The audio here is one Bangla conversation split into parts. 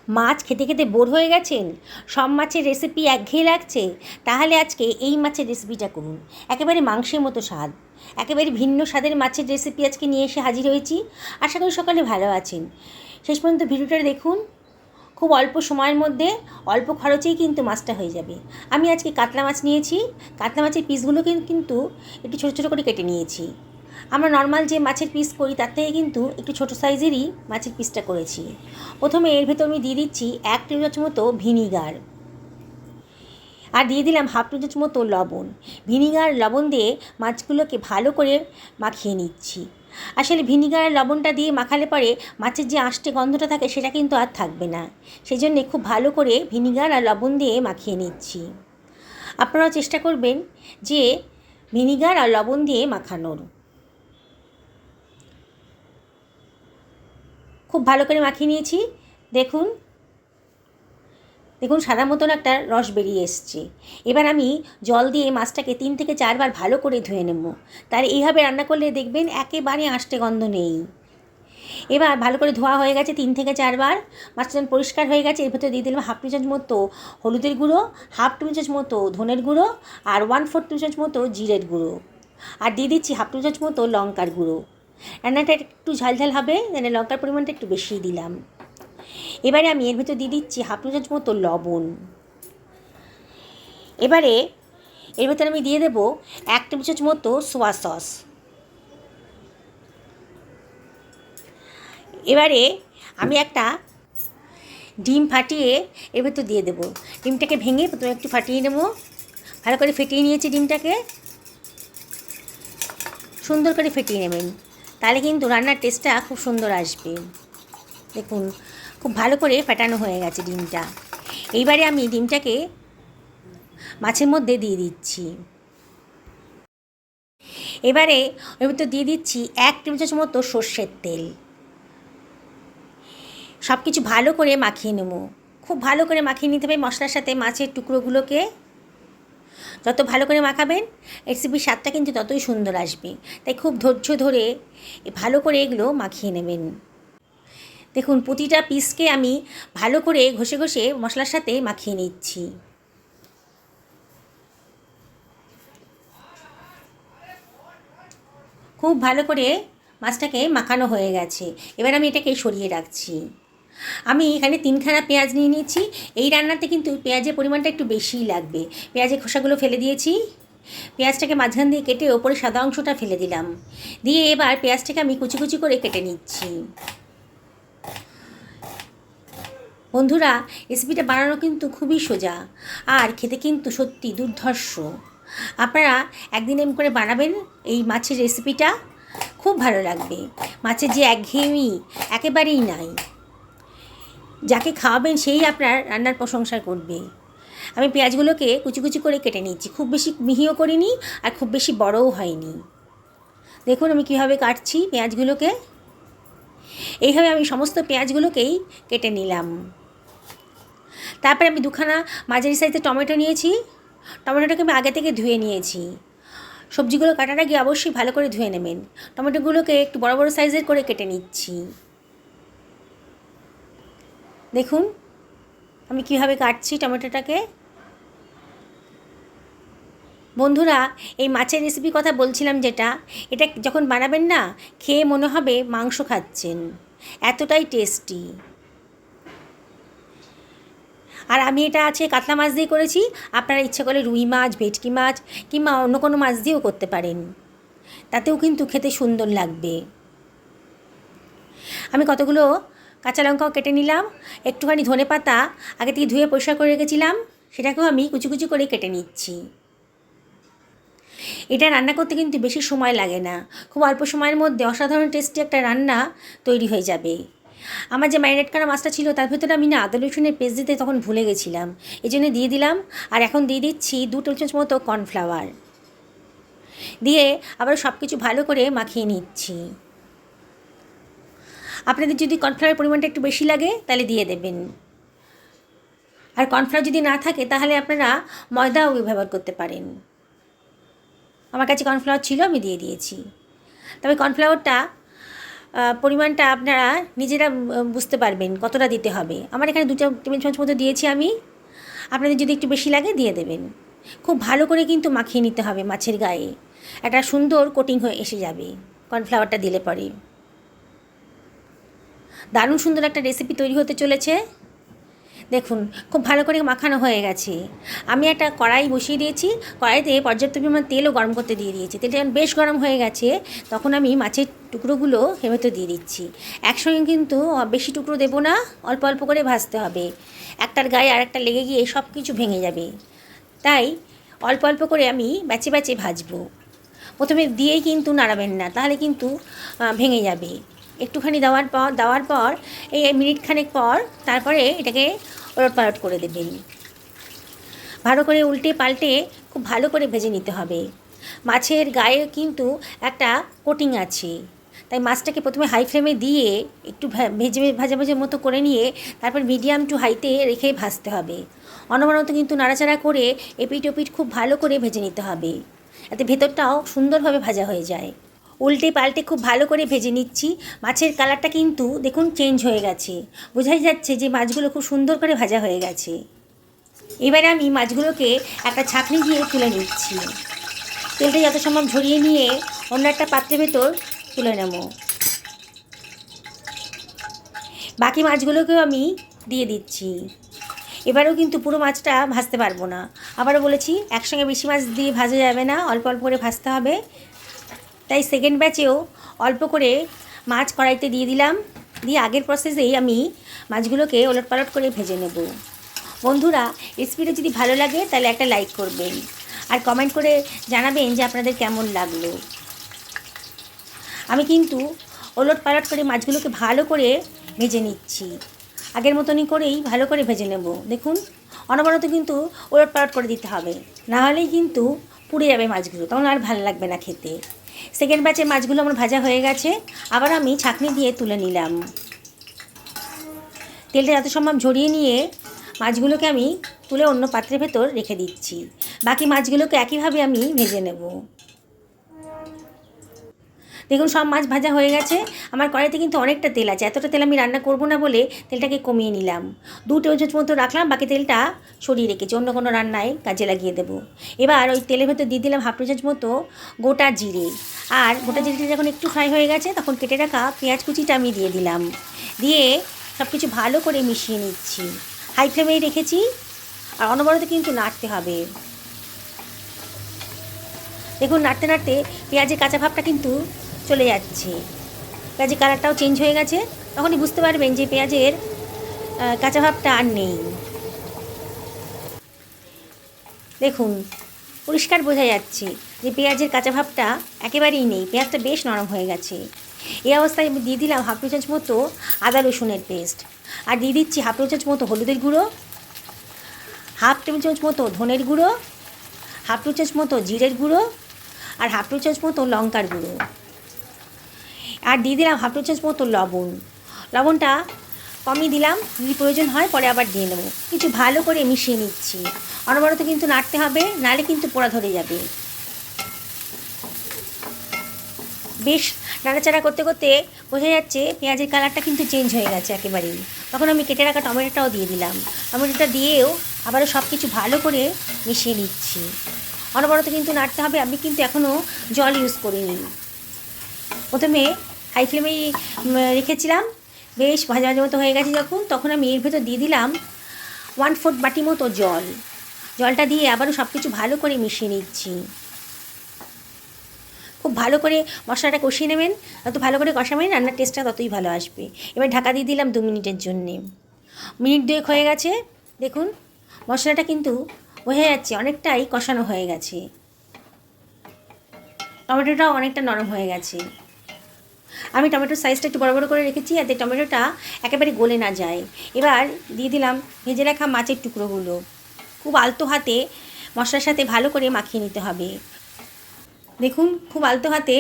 মাছ খেতে খেতে বোর হয়ে গেছেন, সব মাছের রেসিপি একঘেয়ে লাগছে, তাহলে আজকে এই মাছের রেসিপিটা করুন। একেবারে মাংসের মতো স্বাদ, একেবারে ভিন্ন স্বাদের মাছের রেসিপি আজকে নিয়ে এসে হাজির হয়েছি। আশা করি সকালে ভালো আছেন। শেষ পর্যন্ত ভিডিওটা দেখুন। খুব অল্প সময়ের মধ্যে অল্প খরচেই কিন্তু মাছটা হয়ে যাবে। আমি আজকে কাতলা মাছ নিয়েছি। কাতলা মাছের পিসগুলোকে কিন্তু একটু ছোটো ছোটো করে কেটে নিয়েছি। আমরা নর্মাল যে মাছের পিস করি তার থেকে কিন্তু একটু ছোটো সাইজেরই মাছের পিসটা করেছি। প্রথমে এর ভেতর আমি দিয়ে দিচ্ছি 1 টেবিল চামচ মতো ভিনিগার, আর দিয়ে দিলাম 1/2 টেবিল চামচ মতো লবণ। ভিনিগার লবণ দিয়ে মাছগুলোকে ভালো করে মাখিয়ে নিচ্ছি। আসলে ভিনিগার আর লবণটা দিয়ে মাখালে পরে মাছের যে আঁশটে গন্ধটা থাকে সেটা কিন্তু আর থাকবে না, সেই জন্যে খুব ভালো করে ভিনিগার আর লবণ দিয়ে মাখিয়ে নিচ্ছি। আপনারাও চেষ্টা করবেন যে ভিনিগার আর লবণ দিয়ে মাখানোর। খুব ভালো করে মাখিয়ে নিয়েছি। দেখুন দেখুন সাদা মতন একটা রস বেরিয়ে এসছে। এবার আমি জল দিয়ে মাছটাকে 3 থেকে 4 বার ভালো করে ধুয়ে নেব। তার এইভাবে রান্না করলে দেখবেন একেবারে আঁশটে গন্ধ নেই। এবার ভালো করে ধোয়া হয়ে গেছে 3 থেকে 4 বার। মাছটা যখন পরিষ্কার হয়ে গেছে এর ভেতরে দিয়ে দিলাম 1/2 টেবিল চামচ মতো হলুদের গুঁড়ো, 1/2 টেবিল চামচ মতো ধনের গুঁড়ো, আর 1/4 টেবিল চামচ মতো জিরের গুঁড়ো, আর দিয়ে দিচ্ছি 1/2 টেবিল চামচ মতো লঙ্কার গুঁড়ো। রান্নাটা একটু ঝালঝাল হবে, মানে লঙ্কার পরিমাণটা একটু বেশিই দিলাম। এবারে আমি এর ভেতর দিয়ে দিচ্ছি 1/2 টেবিল চামচ মতো লবণ। এবারে এর ভেতরে আমি দিয়ে দেবো 1 টেবিল চামচ মতো সোয়া সস। এবারে আমি একটা ডিম ফাটিয়ে এর ভেতর দিয়ে দেবো। ডিমটাকে ভেঙে প্রথমে একটু ফাটিয়ে নেবো। ভালো করে ফেটিয়ে নিয়েছি ডিমটাকে। সুন্দর করে ফেটিয়ে নেবেন, তাহলে কিন্তু রান্নার টেস্টটা খুব সুন্দর আসবে। দেখুন খুব ভালো করে ফেটানো হয়ে গেছে ডিমটা। এইবারে আমি ডিমটাকে মাছের মধ্যে দিয়ে দিচ্ছি। এবারে ওর ভিতর দিয়ে দিচ্ছি 1 টেবিল চামচ মতো সর্ষের তেল। সব কিছু ভালো করে মাখিয়ে নেব। খুব ভালো করে মাখিয়ে নিতে হবে মশলার সাথে মাছের টুকরোগুলোকে। যত ভালো করে মাখাবেন রেসিপির স্বাদটা কিন্তু ততই সুন্দর আসবে। তাই খুব ধৈর্য ধরে ভালো করে এগুলো মাখিয়ে নেবেন। দেখুন প্রতিটা পিসকে আমি ভালো করে ঘষে ঘষে মশলার সাথে মাখিয়ে নিচ্ছি। খুব ভালো করে মাছটাকে মাখানো হয়ে গেছে। এবার আমি এটাকে সরিয়ে রাখছি। আমি এখানে 3খানা পেঁয়াজ নিয়ে নিয়েছি। এই রান্নাতে কিন্তু পেঁয়াজের পরিমাণটা একটু বেশিই লাগবে। পেঁয়াজের খোসাগুলো ফেলে দিয়েছি। পেঁয়াজটাকে মাঝখান দিয়ে কেটে ওপরে সাদা অংশটা ফেলে দিলাম। দিয়ে এবার পেঁয়াজটাকে আমি কুচি কুচি করে কেটে নিচ্ছি। বন্ধুরা রেসিপিটা বানানো কিন্তু খুবই সোজা, আর খেতে কিন্তু সত্যি দুর্ধর্ষ। আপনারা একদিন এমন করে বানাবেন এই মাছের রেসিপিটা, খুব ভালো লাগবে। মাছের যে একঘেয়েমি একেবারেই নাই। যাকে খাওয়াবেন সেই আপনার রান্নার প্রশংসা করবে। আমি পেঁয়াজগুলোকে কুচি কুচি করে কেটে নিচ্ছি। খুব বেশি মিহিও করিনি আর খুব বেশি বড়ও হয়নি। দেখুন আমি কীভাবে কাটছি পেঁয়াজগুলোকে। এইভাবে আমি সমস্ত পেঁয়াজগুলোকেই কেটে নিলাম। তারপরে আমি 2খানা মাঝারি সাইজের টমেটো নিয়েছি। টমেটোটাকে আমি আগে থেকে ধুয়ে নিয়েছি। সবজিগুলো কাটার আগে অবশ্যই ভালো করে ধুয়ে নেবেন। টমেটোগুলোকে একটু বড় বড় সাইজের করে কেটে নিচ্ছি। দেখুন আমি কীভাবে কাটছি টমেটোটাকে। বন্ধুরা এই মাছের রেসিপির কথা বলছিলাম যেটা, এটা যখন বানাবেন না খেয়ে মনে হবে মাংস খাচ্ছেন, এতটাই টেস্টি। আর আমি এটা আছে কাতলা মাছ দিয়ে করেছি। আপনারা ইচ্ছে করলে রুই মাছ, ভেটকি মাছ কিংবা অন্য কোনো মাছ দিয়েও করতে পারেন, তাতেও কিন্তু খেতে সুন্দর লাগবে। আমি কতগুলো কাঁচা লঙ্কাও কেটে নিলাম। একটুখানি ধনেপাতা আগে থেকে ধুয়ে পরিষ্কার করে রেখেছিলাম, সেটাকেও আমি কুচি কুচি করে কেটে নিচ্ছি। এটা রান্না করতে কিন্তু বেশি সময় লাগে না। খুব অল্প সময়ের মধ্যে অসাধারণ টেস্টি একটা রান্না তৈরি হয়ে যাবে। আমার যে ম্যারিনেট করা মাছটা ছিল তার ভিতরে আমি না আদা রসুনের পেস্ট দিতে তখন ভুলে গেছিলাম, এই জন্য দিয়ে দিলাম। আর এখন দিয়ে দিচ্ছি 2 টেবিল চামচ মতো কর্নফ্লাওয়ার দিয়ে আবার সব কিছু ভালো করে মাখিয়ে নিচ্ছি। আপনাদের যদি কর্নফ্লাওয়ারের পরিমাণটা একটু বেশি লাগে তাহলে দিয়ে দেবেন, আর কর্নফ্লাওয়ার যদি না থাকে তাহলে আপনারা ময়দাও ব্যবহার করতে পারেন। আমার কাছে কর্নফ্লাওয়ার ছিল, আমি দিয়ে দিয়েছি। তবে কর্নফ্লাওয়ারটা পরিমাণটা আপনারা নিজেরা বুঝতে পারবেন কতটা দিতে হবে। আমার এখানে 2 টেবিল চামচ মতো দিয়েছি আমি, আপনাদের যদি একটু বেশি লাগে দিয়ে দেবেন। খুব ভালো করে কিন্তু মাখিয়ে নিতে হবে মাছের গায়ে, একটা সুন্দর কোটিং হয়ে এসে যাবে কর্নফ্লাওয়ারটা দিলে পরে। দারুণ সুন্দর একটা রেসিপি তৈরি হতে চলেছে। দেখুন খুব ভালো করে মাখানো হয়ে গেছে। আমি একটা কড়াই বসিয়ে দিয়েছি, কড়াইতে পর্যাপ্ত পরিমাণ তেলও গরম করতে দিয়ে দিয়েছি। তেলটা যখন বেশ গরম হয়ে গেছে তখন আমি মাছের টুকরোগুলো এর ভেতর দিয়ে দিচ্ছি। একসঙ্গে কিন্তু বেশি টুকরো দেবো না, অল্প অল্প করে ভাজতে হবে। একটার গায়ে আর একটা লেগে গিয়ে সব কিছু ভেঙে যাবে, তাই অল্প অল্প করে আমি ব্যাচে ব্যাচে ভাজবো। প্রথমে দিয়েই কিন্তু নাড়াবেন না, তাহলে কিন্তু ভেঙে যাবে। একটুখানি দেওয়ার পর এই মিনিট খানেক পর তারপরে এটাকে ওলটপালট করে দেবেন। ভালো করে উল্টে পাল্টে খুব ভালো করে ভেজে নিতে হবে। মাছের গায়ে কিন্তু একটা কোটিং আছে, তাই মাছটাকে প্রথমে হাই ফ্লেমে দিয়ে একটু ভাজা মতো করে নিয়ে তারপর মিডিয়াম টু হাইতে রেখে ভাজতে হবে। অনবরত কিন্তু নাড়াচাড়া করে এপিট ওপিট খুব ভালো করে ভেজে নিতে হবে, এতে ভেতরটাও সুন্দরভাবে ভাজা হয়ে যায়। উল্টে পাল্টে খুব ভালো করে ভেজে নিচ্ছি। মাছের কালারটা কিন্তু দেখুন চেঞ্জ হয়ে গেছে, বোঝাই যাচ্ছে যে মাছগুলো খুব সুন্দর করে ভাজা হয়ে গেছে। এবারে আমি মাছগুলোকে একটা ছাঁকনি দিয়ে তুলে নিচ্ছি। তেলটা যত সম্ভব ঝরিয়ে নিয়ে অন্য একটা পাত্রের ভেতর তুলে নেব। বাকি মাছগুলোকেও আমি দিয়ে দিচ্ছি। এবারেও কিন্তু পুরো মাছটা ভাজতে পারবো না, আবারও বলেছি একসঙ্গে বেশি মাছ দিয়ে ভাজা যাবে না, অল্প অল্প করে ভাজতে হবে। তাই সেকেন্ড ব্যাচেও অল্প করে মাছ কড়াইতে দিয়ে দিলাম, দিয়ে আগের প্রসেসেই আমি মাছগুলোকে ওলটপালট করে ভেজে নেব। বন্ধুরা, রেসিপিটা যদি ভালো লাগে তাহলে একটা লাইক করবেন আর কমেন্ট করে জানাবেন যে আপনাদের কেমন লাগলো। আমি কিন্তু ওলটপালট করে মাছগুলোকে ভালো করে ভেজে নিচ্ছি, আগের মতনই করেই ভালো করে ভেজে নেব। দেখুন অনবরত কিন্তু ওলটপালট করে দিতে হবে, না হলেই কিন্তু পুড়ে যাবে মাছগুলো, তখন আর ভালো লাগবে না খেতে। সেকেন্ড ব্যাচের মাছগুলো আমার ভাজা হয়ে গেছে, আবার আমি ছাঁকনি দিয়ে তুলে নিলাম। তেলটা যত সম্ভব ঝরিয়ে নিয়ে মাছগুলোকে আমি তুলে অন্য পাত্রের ভেতর রেখে দিচ্ছি। বাকি মাছগুলোকে একইভাবে আমি ভেজে নেব। দেখুন সব মাছ ভাজা হয়ে গেছে। আমার কড়াইতে কিন্তু অনেকটা তেল আছে, এতটা তেল আমি রান্না করব না বলে তেলটাকে কমিয়ে নিলাম। 2 টেবিল চামচ মতো রাখলাম, বাকি তেলটা সরিয়ে রেখেছি, অন্য কোনো রান্নায় কাজে লাগিয়ে দেবো। এবার ওই তেলের ভেতর দিয়ে দিলাম 1/2 টেবিল চামচ মতো গোটা জিরে, আর গোটা জিরেটা যখন একটু ফ্রাই হয়ে গেছে তখন কেটে রাখা পেঁয়াজ কুচিটা আমি দিয়ে দিলাম। দিয়ে সব কিছু ভালো করে মিশিয়ে নিচ্ছি। হাই ফ্লেমেই রেখেছি আর অনবরত কিন্তু নাড়তে হবে। দেখুন নাড়তে নাড়তে পেঁয়াজের কাঁচা ভাবটা কিন্তু চলে যাচ্ছে, পেঁয়াজের কালারটাও চেঞ্জ হয়ে গেছে। তখনই বুঝতে পারবেন যে পেঁয়াজের কাঁচা ভাবটা আর নেই। দেখুন পরিষ্কার বোঝা যাচ্ছে যে পেঁয়াজের কাঁচা ভাবটা একেবারেই নেই, পেঁয়াজটা বেশ নরম হয়ে গেছে। এই অবস্থায় আমি দিয়ে দিলাম 1/2 টেবিল চামচ মতো আদা রসুনের পেস্ট, আর দিয়ে দিচ্ছি 1/2 টেবিল চামচ মতো হলুদের গুঁড়ো, 1/2 টেবিল চামচ মতো ধনের গুঁড়ো, 1/2 টেবিল চামচ মতো জিরের গুঁড়ো, আর 1/2 টেবিল চামচ মতো লঙ্কার গুঁড়ো, আর দিয়ে দিলাম 1/2 টেবিল চামচ মতো লবণ। লবণটা কমই দিলাম, যদি প্রয়োজন হয় পরে আবার দিয়ে নেবো। কিছু ভালো করে মিশিয়ে নিচ্ছি, অনবরত কিন্তু নাড়তে হবে, নাহলে কিন্তু পোড়া ধরে যাবে। বেশ নাড়াচাড়া করতে করতে বোঝা যাচ্ছে পেঁয়াজের কালারটা কিন্তু চেঞ্জ হয়ে গেছে একেবারেই। তখন আমি কেটে রাখা টমেটোটাও দিয়ে দিলাম। টমেটোটা দিয়েও আবারও সব কিছু ভালো করে মিশিয়ে নিচ্ছি। অনবরত কিন্তু নাড়তে হবে, আমি কিন্তু এখনও জল ইউজ করিনি। প্রথমে হাই ফ্লেমেই রেখেছিলাম, বেশ ভাজা ভাজা মতো হয়ে গেছে যখন, তখন আমি এর ভেতর দিয়ে দিলাম 1/4 বাটি মতো জল। জলটা দিয়ে আবারও সব কিছু ভালো করে মিশিয়ে নিচ্ছি। খুব ভালো করে মশলাটা কষিয়ে নেবেন, যত ভালো করে কষাবেন রান্নার টেস্টটা ততই ভালো আসবে। এবার ঢাকা দিয়ে দিলাম 2 মিনিটের জন্যে। মিনিট 2 হয়ে গেছে, দেখুন মশলাটা কিন্তু বোঝা যাচ্ছে অনেকটাই কষানো হয়ে গেছে, টমেটোটাও অনেকটা নরম হয়ে গেছে। আমি টমেটোর সাইজটা একটু বড় বড় করে রেখেছি যাতে টমেটোটা একেবারে গলে না যায়। এবার দিয়ে দিলাম ভেজে রাখা মাছের টুকরোগুলো, খুব আলতো হাতে মশলার সাথে ভালো করে মাখিয়ে নিতে হবে। দেখুন খুব আলতো হাতে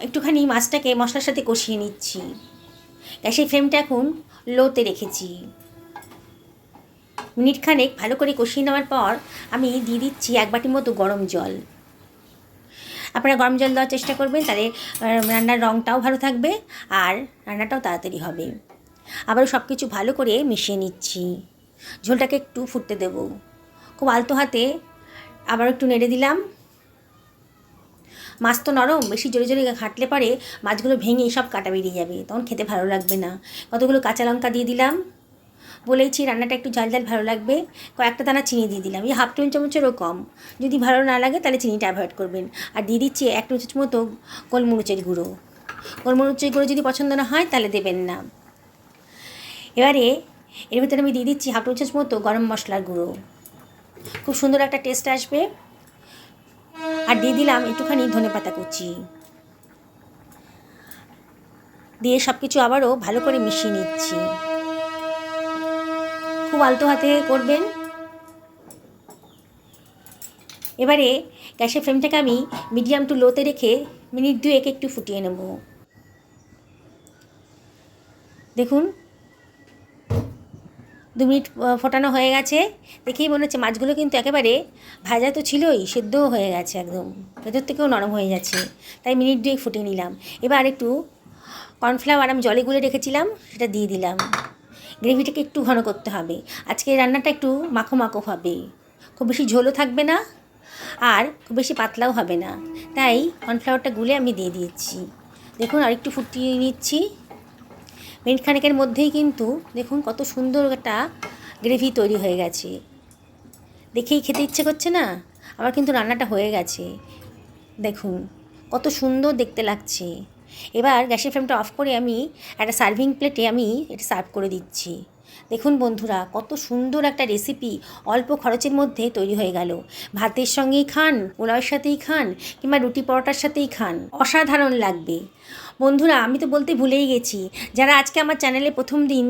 একটুখানি মাছটাকে মশলার সাথে কষিয়ে নিচ্ছি। গ্যাসের ফ্লেমটা এখন লোতে রেখেছি। মিনিট খানেক ভালো করে কষিয়ে নেওয়ার পর আমি দিয়ে দিচ্ছি 1 বাটি মতো গরম জল। আপনারা গরম জল দেওয়ার চেষ্টা করবেন, তাহলে রান্নার রঙটাও ভালো থাকবে আর রান্নাটাও তাড়াতাড়ি হবে। আবারও সব কিছু ভালো করে মিশিয়ে নিচ্ছি। ঝোলটাকে একটু ফুটতে দেব। খুব আলতো হাতে আবার একটু নেড়ে দিলাম। মাছ তো নরম, বেশি জোরে জোরে ঘাঁটলে পরে মাছগুলো ভেঙে সব কাটা বেরিয়ে যাবে, তখন খেতে ভালো লাগবে না। কতগুলো কাঁচা লঙ্কা দিয়ে দিলাম। বলেছি রান্নাটা একটু ঝাল ঝাল ভালো লাগবে। কয়েকটা দানা চিনি দিয়ে দিলাম, এই হাফ টেবিল চামচেরও কম। যদি ভালো না লাগে তাহলে চিনিটা অ্যাভয়েড করবেন। আর দিয়ে দিচ্ছি 1 টেবিল চামচ মতো গোলমরিচের গুঁড়ো। গোলমরিচের গুঁড়ো যদি পছন্দ না হয় তাহলে দেবেন না। এবারে এর ভিতরে আমি দিয়ে দিচ্ছি হাফ টেবিল চামচ মতো গরম মশলার গুঁড়ো। খুব সুন্দর একটা টেস্ট আসবে। আর দিয়ে দিলাম একটুখানি ধনেপাতা কুচি। দিয়ে সব কিছু আবারও ভালো করে মিশিয়ে নিচ্ছি। খুব আলতো হাতে করবেন। এবারে গ্যাসের ফ্লেমটাকে আমি মিডিয়াম টু লোতে রেখে মিনিট 2 একটু ফুটিয়ে নেব। দেখুন 2 মিনিট ফোটানো হয়ে গেছে। দেখেই মনে হচ্ছে মাছগুলো কিন্তু একেবারে ভাজা তো ছিলই, সেদ্ধও হয়ে গেছে, একদম ভেতর থেকেও নরম হয়ে যাচ্ছে। তাই মিনিট 2 ফুটিয়ে নিলাম। এবার একটু কর্নফ্লাওয়ার আমি জলে গুলে রেখেছিলাম, সেটা দিয়ে দিলাম। গ্রেভিটাকে একটু ঘন করতে হবে। আজকে রান্নাটা একটু মাখো মাখো হবে, খুব বেশি ঝোলও থাকবে না আর খুব বেশি পাতলাও হবে না। তাই কর্নফ্লাওয়ারটা গুলে আমি দিয়ে দিয়েছি। দেখুন আর একটু ফুটিয়ে নিচ্ছি। মিনিট খানেকের মধ্যেই কিন্তু দেখুন কত সুন্দর একটা গ্রেভি তৈরি হয়ে গেছে। দেখেই খেতে ইচ্ছে করছে না? আমার কিন্তু রান্নাটা হয়ে গেছে। দেখুন কত সুন্দর দেখতে লাগছে। এবার গ্যাসের ফ্লেমটা অফ করে আমি একটা সার্ভিং প্লেটে আমি এটা সার্ভ করে দিচ্ছি। দেখুন বন্ধুরা, কত সুন্দর একটা রেসিপি অল্প খরচের মধ্যে তৈরি হয়ে গেল। ভাতের সঙ্গেই খান, পোলাওয়ের সাথেই খান, কিংবা রুটি পরোটার সাথেই খান, অসাধারণ লাগবে। বন্ধুরা আমি তো বলতে ভুলেই গেছি, যারা আজকে আমার চ্যানেলে প্রথম দিন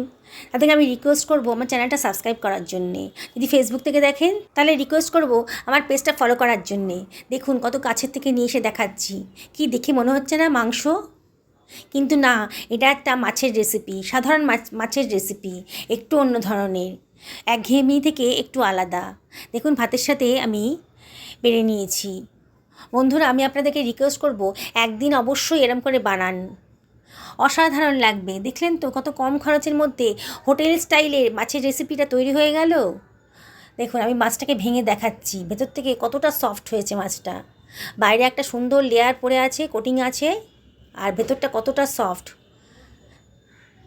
তাদেরকে আমি রিকোয়েস্ট করব আমার চ্যানেলটা সাবস্ক্রাইব করার জন্যে। যদি ফেসবুক থেকে দেখেন তাহলে রিকোয়েস্ট করব আমার পেজটা ফলো করার জন্যে। দেখুন কত কাছের থেকে নিয়ে এসে দেখাচ্ছি। কি দেখে মনে হচ্ছে না মাংস? কিন্তু না, এটা একটা মাছের রেসিপি, সাধারণ মাছের রেসিপি, একটু অন্য ধরনের, একঘেয়েমি থেকে একটু আলাদা। দেখুন ভাতের সাথে আমি বেড়ে নিয়েছি। বন্ধুরা আমি আপনাদেরকে রিকোয়েস্ট করব একদিন অবশ্যই এরম করে বানান, অসাধারণ লাগবে। দেখলেন তো কত কম খরচের মধ্যে হোটেল স্টাইলের মাছের রেসিপিটা তৈরি হয়ে গেল। দেখুন আমি মাছটাকে ভেঙে দেখাচ্ছি, ভেতর থেকে কতটা সফট হয়েছে মাছটা। বাইরে একটা সুন্দর লেয়ার পড়ে আছে, কোটিং আছে, আর ভেতরটা কতটা সফট।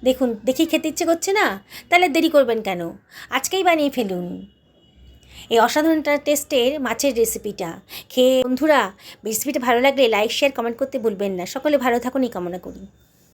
দেখুন দেখি খেতে ইচ্ছে করছে না? তাহলে দেরি করবেন কেন, আজকেই বানিয়ে ফেলুন এই অসাধারণ টেস্টের মাছের রেসিপিটা। খেয়ে বন্ধুরা রেসিপিটা ভালো লাগলে লাইক শেয়ার কমেন্ট করতে ভুলবেন না। সকলে ভালো থাকুন এই কামনা করি।